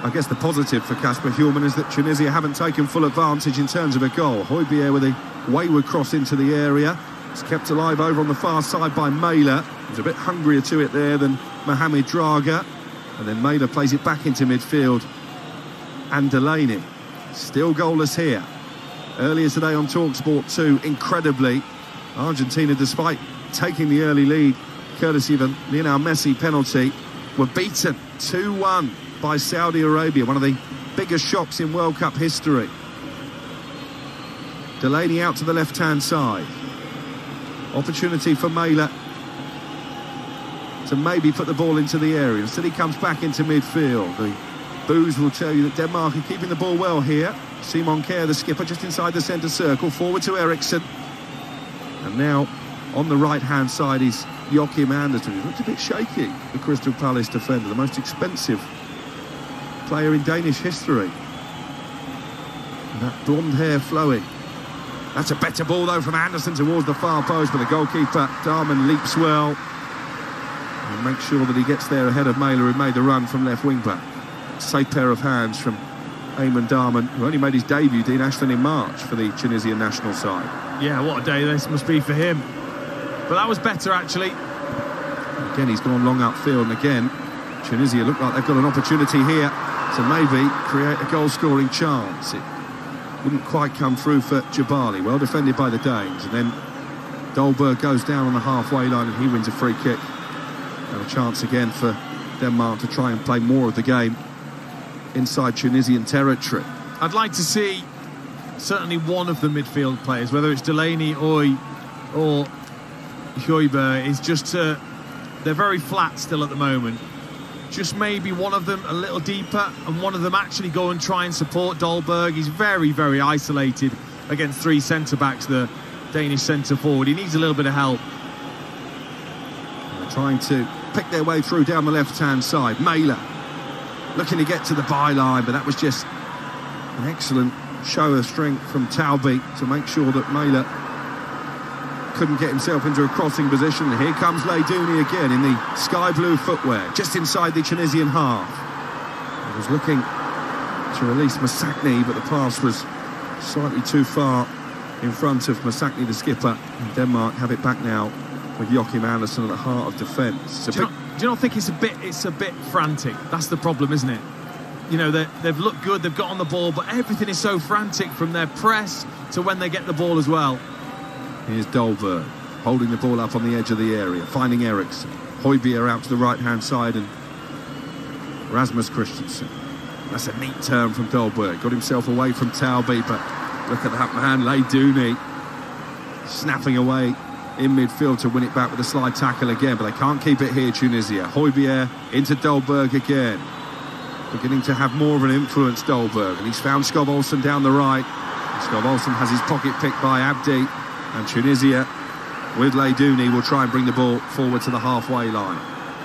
C: I guess the positive for Kasper Hjulmand is that Tunisia haven't taken full advantage in terms of a goal. Højbjerg with a wayward cross into the area. It's kept alive over on the far side by Mæhle. He's a bit hungrier to it there than Mohamed Draga. And then Mæhle plays it back into midfield. And Delaney, still goalless here. Earlier today on TalkSport 2, incredibly, Argentina, despite taking the early lead, courtesy of a Lionel Messi penalty, were beaten 2-1 by Saudi Arabia, one of the biggest shocks in World Cup history. Delaney out to the left-hand side. Opportunity for Mæhle to maybe put the ball into the area. Instead he comes back into midfield. The boos will tell you that Denmark are keeping the ball well here. Simon Kjær, the skipper, just inside the centre circle. Forward to Eriksen. And now on the right-hand side is Joachim Andersen. He looks a bit shaky, the Crystal Palace defender, the most expensive player in Danish history. And that blonde hair flowing. That's a better ball, though, from Andersen towards the far post, but the goalkeeper, Darman, leaps well and makes sure that he gets there ahead of Mæhle, who made the run from left wing-back. Safe pair of hands from Eamon Darman, who only made his debut, Dean Ashton, in March for the Tunisian national side.
E: Yeah, what a day this must be for him. But that was better, actually.
C: Again, he's gone long upfield, and again, Tunisia look like they've got an opportunity here to maybe create a goal-scoring chance. It wouldn't quite come through for Jabali. Well defended by the Danes, and then Dolberg goes down on the halfway line and he wins a free kick. And a chance again for Denmark to try and play more of the game inside Tunisian territory.
E: I'd like to see certainly one of the midfield players, whether it's Delaney or Højbjerg, is just they're very flat still at the moment. Just maybe one of them a little deeper and one of them actually go and try and support Dolberg. He's very, very isolated against three centre-backs, the Danish centre-forward. He needs a little bit of help.
C: They're trying to pick their way through down the left-hand side. Mæhle looking to get to the byline, but that was just an excellent show of strength from Taubé to make sure that Mæhle couldn't get himself into a crossing position. Here comes Leidouni again in the sky blue footwear, just inside the Tunisian half. He was looking to release Masakni, but the pass was slightly too far in front of Masakni, the skipper. And Denmark have it back now with Joachim Andersen at the heart of defence.
E: Do you not think it's a bit frantic? That's the problem, isn't it? You know, they've looked good, they've got on the ball, but everything is so frantic from their press to when they get the ball as well.
C: Here's Dolberg holding the ball up on the edge of the area, finding Eriksen. Højbjerg out to the right-hand side, and Rasmus Christensen. That's a neat turn from Dolberg. Got himself away from Taubé, but look at that man, Leidouni, snapping away in midfield to win it back with a slide tackle again, but they can't keep it here, Tunisia. Højbjerg into Dolberg again. Beginning to have more of an influence, Dolberg, and he's found Skov Olsen down the right. Skov Olsen has his pocket picked by Abdi, and Tunisia, with Leidouni, will try and bring the ball forward to the halfway line.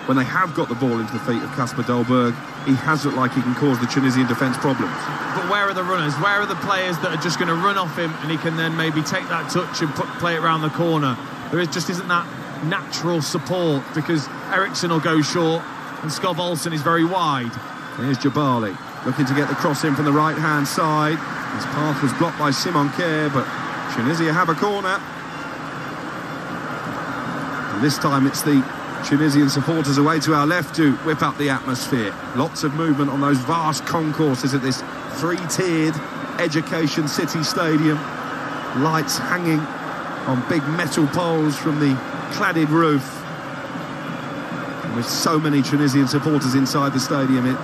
C: When they have got the ball into the feet of Kasper Dolberg, he has looked like he can cause the Tunisian defence problems.
E: But where are the runners? Where are the players that are just going to run off him and he can then maybe take that touch and play it around the corner? There just isn't that natural support, because Eriksen will go short and Skov Olsen is very wide.
C: Here's Jabali, looking to get the cross in from the right-hand side. His path was blocked by Simon Kjær, but Tunisia have a corner. And this time it's the Tunisian supporters away to our left to whip up the atmosphere. Lots of movement on those vast concourses at this three-tiered Education City Stadium. Lights hanging on big metal poles from the cladded roof. And with so many Tunisian supporters inside the stadium, it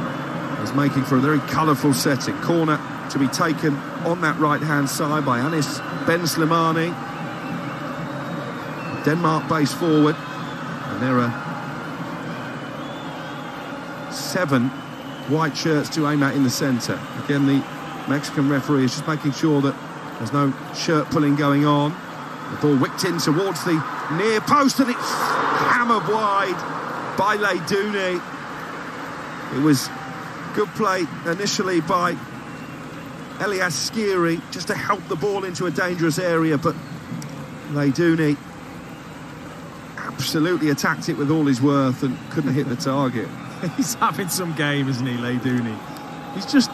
C: is making for a very colourful setting. Corner to be taken on that right-hand side by Anis Ben Slimani. Denmark base forward. And there are 7 white shirts to aim at in the centre. Again, the Mexican referee is just making sure that there's no shirt pulling going on. The ball whipped in towards the near post, and it's hammered wide by Leidouni. It was good play initially by Elias Skiri just to help the ball into a dangerous area, but Leidouni absolutely attacked it with all his worth and couldn't hit the target.
E: He's having some game, isn't he, Leidouni? He's just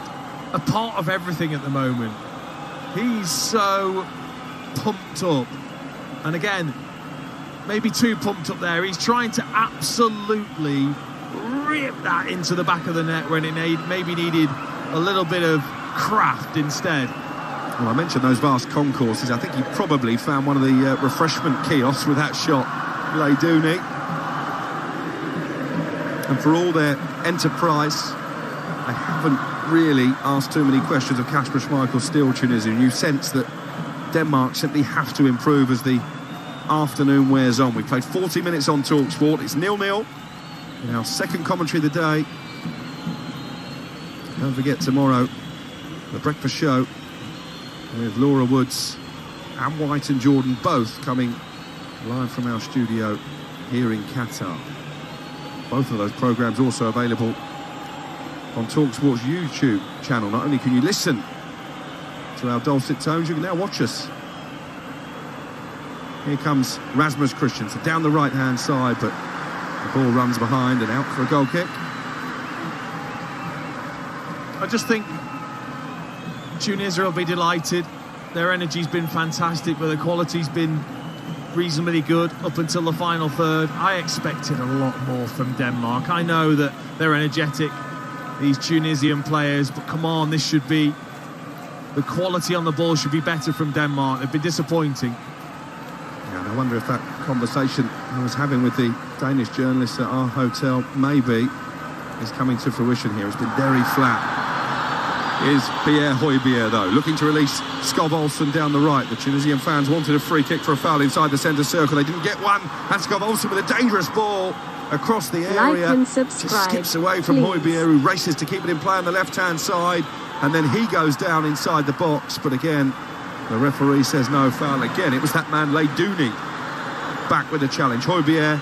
E: a part of everything at the moment. He's so pumped up. And again, maybe too pumped up there. He's trying to absolutely rip that into the back of the net when it maybe needed a little bit of craft instead.
C: Well, I mentioned those vast concourses. I think he probably found one of the refreshment kiosks with that shot, Leidouni. And for all their enterprise, they haven't really asked too many questions of Kasper Schmeichel, still Tunisia. You sense that Denmark simply have to improve as the afternoon wears on. We played 40 minutes on TalkSport. It's 0-0 in our second commentary of the day. Don't forget tomorrow, the breakfast show with Laura Woods and White and Jordan, both coming live from our studio here in Qatar. Both of those programmes also available on TalkSport's YouTube channel. Not only can you listen to our dulcet tones, you can now watch us. Here comes Rasmus Christensen down the right-hand side, but the ball runs behind and out for a goal kick.
E: I just think Tunisia will be delighted. Their energy's been fantastic, but the quality's been reasonably good up until the final third. I expected a lot more from Denmark. I know that they're energetic, these Tunisian players, but come on, this should be... The quality on the ball should be better from Denmark. They've been disappointing.
C: Yeah, and I wonder if that conversation I was having with the Danish journalists at our hotel maybe is coming to fruition here. It's been very flat. Is Pierre Højbjerg, though, looking to release Skov Olsen down the right. The Tunisian fans wanted a free kick for a foul inside the centre circle. They didn't get one. And Skov Olsen with a dangerous ball across the area.
D: Like and subscribe,
C: just skips away from Højbjerg, who races to keep it in play on the left-hand side. And then he goes down inside the box. But again, the referee says no foul. Again, it was that man Leidouni back with the challenge. Højbjerg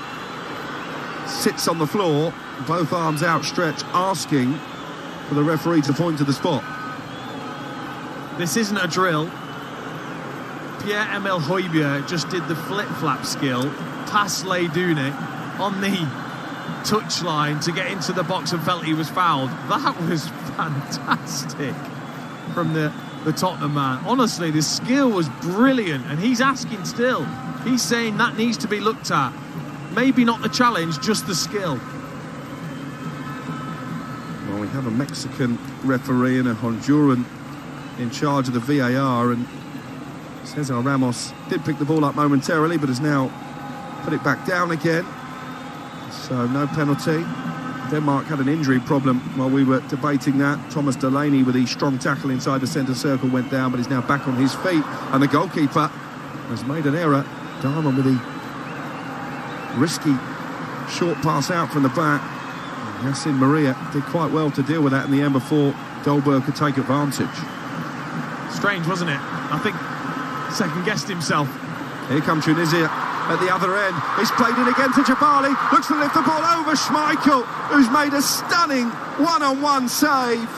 C: sits on the floor, both arms outstretched, asking for the referee to point to the spot.
E: This isn't a drill. Pierre-Emile Højbjerg just did the flip-flap skill past Leidouni on the touchline to get into the box and felt he was fouled. That was fantastic from the Tottenham man. Honestly, the skill was brilliant, and he's asking still. He's saying that needs to be looked at. Maybe not the challenge, just the skill.
C: Well, we have a Mexican referee and a Honduran in charge of the VAR, and Cesar Ramos did pick the ball up momentarily, but has now put it back down again. So no penalty. Denmark had an injury problem while we were debating that. Thomas Delaney with the strong tackle inside the centre circle went down, but he's now back on his feet. And the goalkeeper has made an error. Darman with the risky short pass out from the back. And Yacine Maria did quite well to deal with that in the end before Dolberg could take advantage.
E: Strange, wasn't it? I think second-guessed himself.
C: Here come Tunisia at the other end. He's played it again to Jabali. Looks to lift the ball over Schmeichel, who's made a stunning one-on-one save.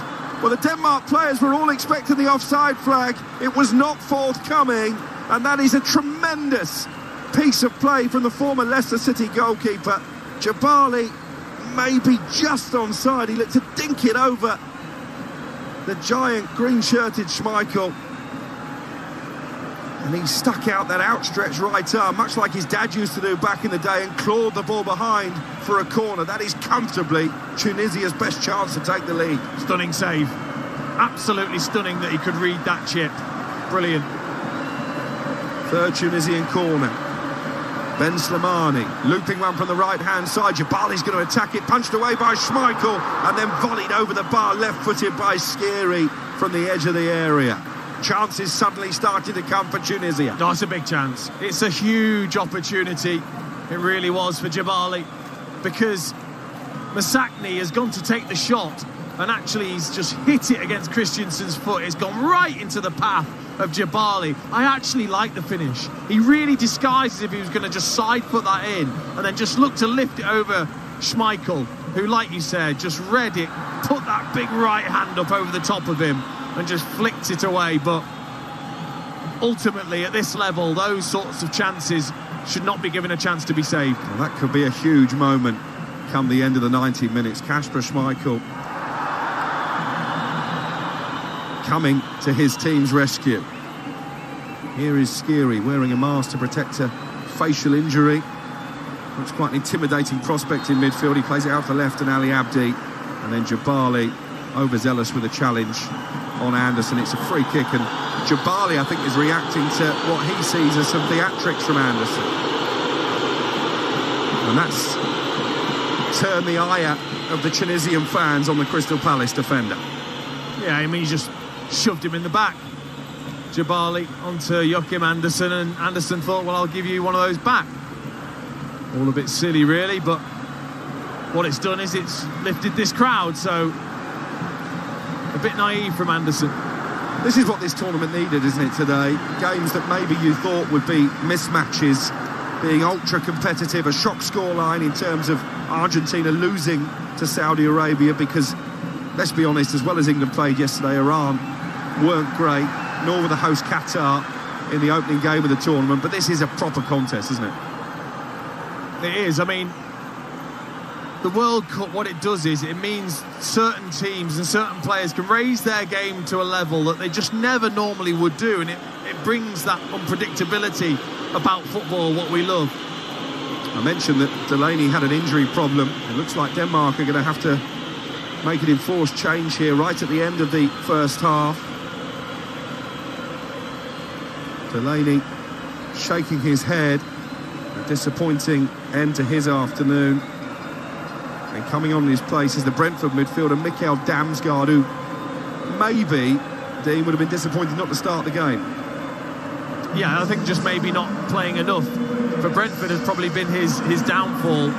C: Well, the Denmark players were all expecting the offside flag. It was not forthcoming, and that is a tremendous piece of play from the former Leicester City goalkeeper. Jabali maybe just onside. He looked to dink it over the giant green-shirted Schmeichel. And he stuck out that outstretched right arm, much like his dad used to do back in the day, and clawed the ball behind for a corner. That is comfortably Tunisia's best chance to take the lead.
E: Stunning save. absolutely stunning that he could read that chip. Brilliant.
C: Third Tunisian corner. Ben Slimani, looping one from the right-hand side. Jabali's going to attack it, punched away by Schmeichel, and then volleyed over the bar, left-footed by Skiri from the edge of the area. Chances suddenly starting to come for Tunisia.
E: No, it's a big chance. It's a huge opportunity. It really was for Jabali, because Masakni has gone to take the shot, and actually he's just hit it against Christensen's foot. It's gone right into the path of Jabali. I actually like the finish. He really disguised as if he was going to just side foot that in, and then just look to lift it over Schmeichel, who, like you said, just read it, put that big right hand up over the top of him and just flicked it away. But ultimately, at this level, those sorts of chances should not be given a chance to be saved.
C: Well, that could be a huge moment come the end of the 90 minutes. Kasper Schmeichel coming to his team's rescue. Here is Skiri wearing a mask to protect a facial injury. Looks quite an intimidating prospect in midfield. He plays it out to left and Ali Abdi, and then Jabali overzealous with a challenge on Anderson. It's a free kick, and Jabali, I think, is reacting to what he sees as some theatrics from Anderson, and that's turned the ire of the Tunisian fans on the Crystal Palace defender.
E: Yeah, I mean, he just shoved him in the back. Jabali onto Joachim Anderson, and Anderson thought, well, I'll give you one of those back. All a bit silly, really, but what it's done is it's lifted this crowd, so a bit naive from Anderson.
C: This is what this tournament needed, isn't it, today? Games that maybe you thought would be mismatches, being ultra competitive, a shock scoreline in terms of Argentina losing to Saudi Arabia, because, let's be honest, as well as England played yesterday, Iran weren't great, nor were the host Qatar in the opening game of the tournament. But this is a proper contest, isn't it?
E: It is. I mean, the World Cup, what it does is it means certain teams and certain players can raise their game to a level that they just never normally would do, and it brings that unpredictability about football, what we love.
C: I mentioned that Delaney had an injury problem. It looks like Denmark are going to have to make an enforced change here right at the end of the first half. Delaney shaking his head. A disappointing end to his afternoon. And coming on in his place is the Brentford midfielder Mikael Damsgaard, who maybe Dean would have been disappointed not to start the game.
E: Yeah, I think just maybe not playing enough for Brentford has probably been his downfall.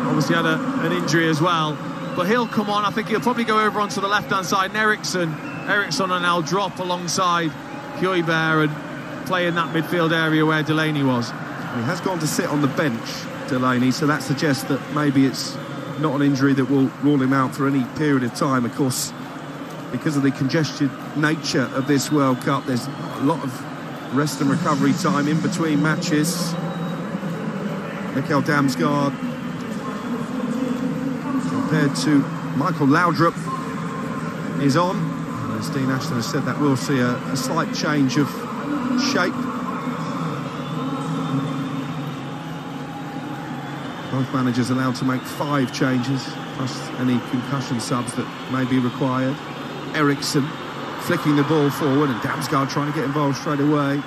E: Obviously had an injury as well, but he'll come on. I think he'll probably go over onto the left-hand side, and Eriksson will now drop alongside Højbjerg and play in that midfield area where Delaney was.
C: He has gone to sit on the bench, Delaney, so that suggests that maybe it's not an injury that will rule him out for any period of time. Of course, because of the congested nature of this World Cup, there's a lot of rest and recovery time in between matches. Mikael Damsgaard compared to Michael Laudrup is on. And as Dean Ashton has said, that will see a slight change of shape. Both managers allowed to make 5 changes, plus any concussion subs that may be required. Eriksson flicking the ball forward, and Damsgaard trying to get involved straight away.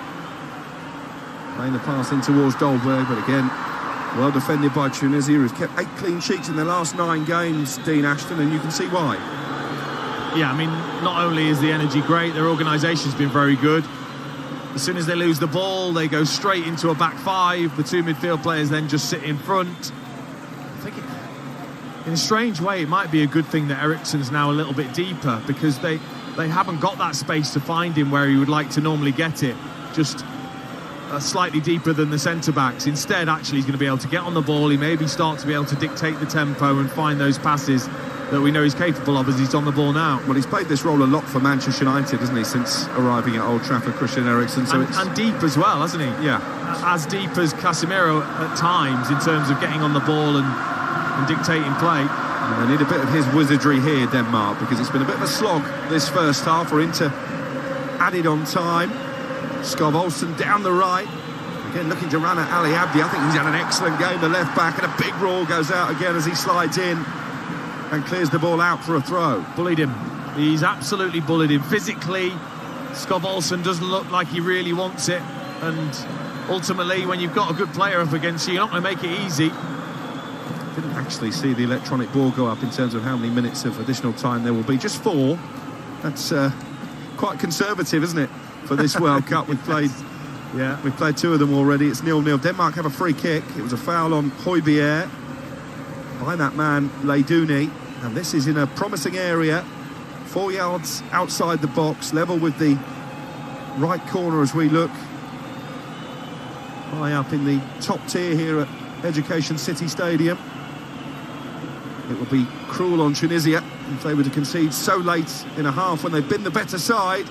C: Playing the pass in towards Dolberg, but again, well defended by Tunisia, who's kept 8 clean sheets in their last 9 games, Dean Ashton, and you can see why.
E: Yeah, I mean, not only is the energy great, their organisation's been very good. As soon as they lose the ball, they go straight into a back 5. The 2 midfield players then just sit in front. I think in a strange way, it might be a good thing that Eriksson's now a little bit deeper, because they haven't got that space to find him where he would like to normally get it, just slightly deeper than the centre-backs. Instead, actually, he's going to be able to get on the ball. He maybe start to be able to dictate the tempo and find those passes that we know he's capable of as he's on the ball now.
C: Well, he's played this role a lot for Manchester United, hasn't he, since arriving at Old Trafford, Christian Eriksen. So
E: and deep as well, hasn't he?
C: Yeah.
E: As deep as Casemiro at times in terms of getting on the ball and dictating play.
C: And they need a bit of his wizardry here, Denmark, because it's been a bit of a slog this first half. We're into added on time. Skov Olsen down the right. Again, looking to run at Ali Abdi. I think he's had an excellent game, the left back, and a big roar goes out again as he slides in and clears the ball out for a throw.
E: Bullied him. He's absolutely bullied him physically. Skov Olsen doesn't look like he really wants it, and ultimately when you've got a good player up against you, you're not going to make it easy.
C: Didn't actually see the electronic ball go up in terms of how many minutes of additional time there will be. Just 4. That's quite conservative, isn't it, for this World Cup? We've played 2 of them already. It's 0-0. Denmark have a free kick. It was a foul on Højbjerg by that man Leiduni, and this is in a promising area, 4 yards outside the box, level with the right corner as we look high up in the top tier here at Education City Stadium. It would be cruel on Tunisia if they were to concede so late in a half when they've been the better side.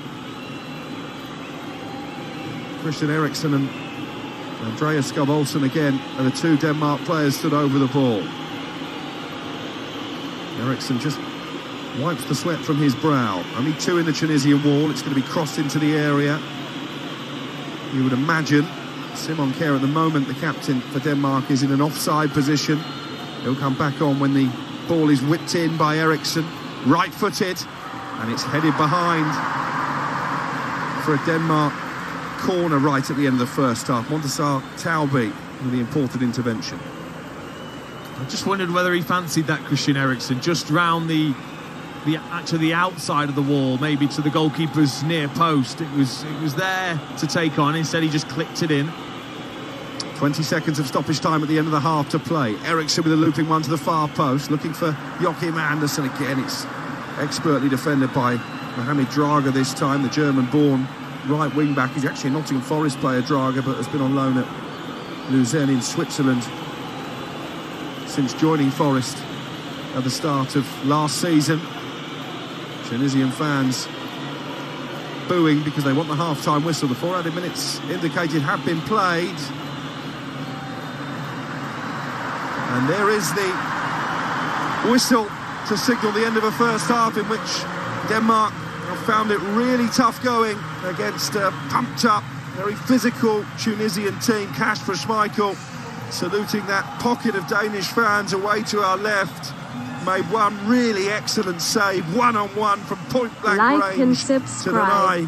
C: Christian Eriksen and Andreas Skov Olsen again are the 2 Denmark players stood over the ball. Eriksen just wipes the sweat from his brow. Only 2 in the Tunisian wall. It's going to be crossed into the area. You would imagine Simon Kjær at the moment, the captain for Denmark, is in an offside position. He'll come back on when the ball is whipped in by Eriksen, right-footed, and it's headed behind for a Denmark corner right at the end of the first half. Montasar Taubi with the important intervention.
E: I just wondered whether he fancied that Christian Eriksen just round the outside of the wall, maybe to the goalkeeper's near post. It was there to take on. Instead, he just clipped it in.
C: 20 seconds of stoppage time at the end of the half to play. Eriksen with a looping one to the far post, looking for Joachim Andersen again. It's expertly defended by Mohamed Draga this time, the German-born right wing-back. He's actually a Nottingham Forest player, Draga, but has been on loan at Lucerne in Switzerland since joining Forest at the start of last season. Tunisian fans booing because they want the half-time whistle. The 4 added minutes indicated have been played. And there is the whistle to signal the end of a first half in which Denmark have found it really tough going against a pumped-up, very physical Tunisian team. Kasper Schmeichel saluting that pocket of Danish fans away to our left. Made one really excellent save, one-on-one from point-blank range
D: and
C: to the
D: subscribe.
C: eye.